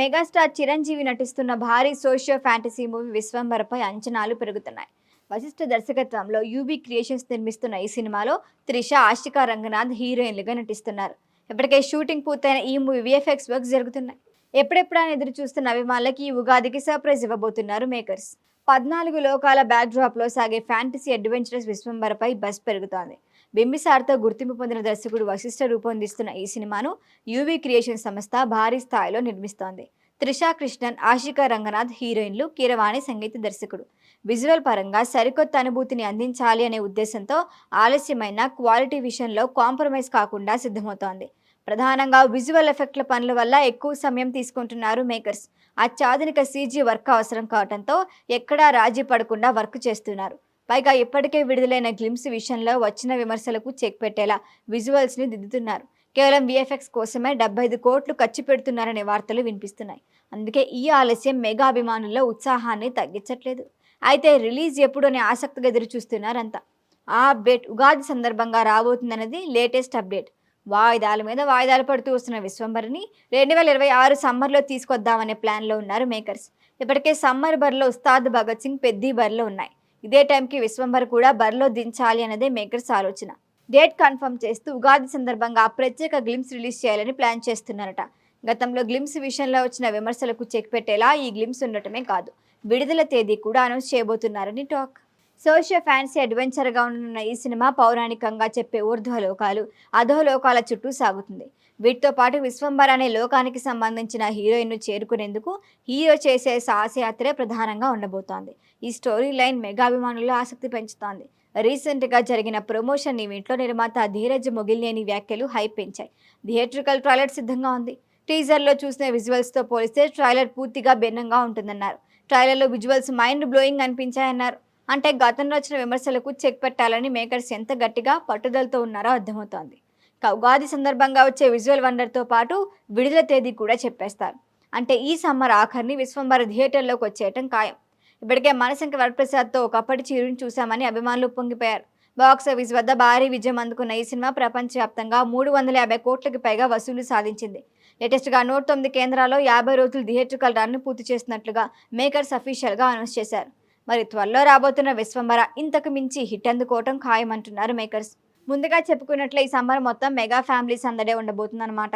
Megastar Chiranjeevi నటిస్తున్న భారీ socio fantasy movie విశ్వంబరపై అంచనాలు పెరుగుతున్నాయి. వశిష్ఠ దర్శకత్వంలో యూబీ క్రియేషన్స్ నిర్మిస్తున్న ఈ సినిమాలో త్రిష, ఆశికా రంగనాథ్ హీరోయిన్లుగా నటిస్తున్నారు. ఇప్పటికే షూటింగ్ పూర్తయిన ఈ మూవీ విఎఫ్ఎక్స్ వర్క్స్ జరుగుతున్నాయి. ఎప్పుడెప్పుడైనా ఎదురు చూస్తున్న అభిమానులకి ఈ ఉగాదికి సర్ప్రైజ్ ఇవ్వబోతున్నారు మేకర్స్. 14 లోకాల బ్యాక్డ్రాప్ లో సాగే ఫ్యాంటసీ అడ్వెంచరస్ విశ్వంబరపై బస్ పెరుగుతోంది. బింబిసార్తో గుర్తింపు పొందిన దర్శకుడు వశిష్ఠ రూపొందిస్తున్న ఈ సినిమాను యూవీ క్రియేషన్ సంస్థ భారీ స్థాయిలో నిర్మిస్తోంది. త్రిషా కృష్ణన్, ఆశికా రంగనాథ్ హీరోయిన్లు, కీరవాణి సంగీత దర్శకుడు. విజువల్ పరంగా సరికొత్త అనుభూతిని అందించాలి అనే ఉద్దేశంతో ఆలస్యమైన క్వాలిటీ విషయంలో కాంప్రమైజ్ కాకుండా సిద్ధమవుతోంది. ప్రధానంగా విజువల్ ఎఫెక్ట్ల పనుల వల్ల ఎక్కువ సమయం తీసుకుంటున్నారు మేకర్స్. అత్యాధునిక సీజీ వర్క్ అవసరం కావడంతో ఎక్కడా రాజీ పడకుండా వర్క్ చేస్తున్నారు. పైగా ఇప్పటికే విడుదలైన గ్లిమ్స్ విషయంలో వచ్చిన విమర్శలకు చెక్ పెట్టేలా విజువల్స్ ని దిద్దుతున్నారు. కేవలం విఎఫ్ఎక్స్ కోసమే 75 కోట్లు ఖర్చు పెడుతున్నారనే వార్తలు వినిపిస్తున్నాయి. అందుకే ఈ ఆలస్యం మెగా అభిమానుల్లో ఉత్సాహాన్ని తగ్గించట్లేదు. అయితే రిలీజ్ ఎప్పుడు అనే ఆసక్తిగా ఎదురు చూస్తున్నారంతా. ఆ అప్డేట్ ఉగాది సందర్భంగా రాబోతుందన్నది లేటెస్ట్ అప్డేట్. వాయిదాల మీద వాయిదాలు పడుతూ వస్తున్న విశ్వంబరిని 2026 సమ్మర్లో తీసుకొద్దామనే ప్లాన్లో ఉన్నారు మేకర్స్. ఇప్పటికే సమ్మర్ బరిలో ఉస్తాద్ భగత్ సింగ్, పెద్ది బరిలో ఉన్నాయి. ఇదే టైంకి విశ్వంబర్ కూడా బరిలో దించాలి అన్నదే మేకర్స్ ఆలోచన. డేట్ కన్ఫర్మ్ చేస్తూ ఉగాది సందర్భంగా ప్రత్యేక గ్లిమ్స్ రిలీజ్ చేయాలని ప్లాన్ చేస్తున్నారట. గతంలో గ్లిమ్స్ విషయంలో వచ్చిన విమర్శలకు చెక్ పెట్టేలా ఈ గ్లిమ్స్ ఉండటమే కాదు, విడుదల తేదీ కూడా అనౌన్స్ చేయబోతున్నారని టాక్. సోషియో ఫ్యాన్సీ అడ్వెంచర్గా ఉన్న ఈ సినిమా పౌరాణికంగా చెప్పే ఊర్ధ్వలోకాలు, అధోలోకాల చుట్టూ సాగుతుంది. వీటితో పాటు విశ్వంబర అనే లోకానికి సంబంధించిన హీరోయిన్ను చేరుకునేందుకు హీరో చేసే సాహసయాత్రే ప్రధానంగా ఉండబోతోంది. ఈ స్టోరీ లైన్ మెగాభిమానుల్లో ఆసక్తి పెంచుతోంది. రీసెంట్గా జరిగిన ప్రమోషన్ ఈవెంట్లో నిర్మాత ధీరజ్ మొగిలినేని వ్యాఖ్యలు హైప్ పెంచాయి. థియేట్రికల్ ట్రైలర్ సిద్ధంగా ఉంది. టీజర్లో చూసిన విజువల్స్తో పోలిస్తే ట్రైలర్ పూర్తిగా భిన్నంగా ఉంటుందన్నారు. ట్రైలర్లో విజువల్స్ మైండ్ బ్లోయింగ్ అనిపించాయన్నారు. అంటే గతంలో వచ్చిన విమర్శలకు చెక్ పెట్టాలని మేకర్స్ ఎంత గట్టిగా పట్టుదలతో ఉన్నారో అర్థమవుతోంది. ఉగాది సందర్భంగా వచ్చే విజువల్ వండర్తో పాటు విడుదల తేదీ కూడా చెప్పేస్తారు. అంటే ఈ సమ్మర్ ఆఖరిని విశ్వంబర థియేటర్లోకి వచ్చేయటం ఖాయం. ఇప్పటికే మనశంకర్ వరప్రసాద్తో ఒకప్పటి చిరుని చూశామని అభిమానులు పొంగిపోయారు. బాక్సాఫీస్ వద్ద భారీ విజయం అందుకున్న ఈ సినిమా ప్రపంచవ్యాప్తంగా 350 కోట్లకి పైగా వసూలు సాధించింది. లేటెస్ట్గా 109 కేంద్రాల్లో 50 రోజులు థియేట్రికల్ రన్ను పూర్తి చేసినట్లుగా మేకర్స్ అఫీషియల్గా అనౌన్స్ చేశారు. మరి త్వరలో రాబోతున్న విశ్వంబర ఇంతకు మించి హిట్ అందుకోవటం ఖాయమంటున్నారు మేకర్స్. ముందుగా చెప్పుకున్నట్లే ఈ సమ్మర్ మొత్తం మెగా ఫ్యామిలీ సందడే ఉండబోతుందన్నమాట.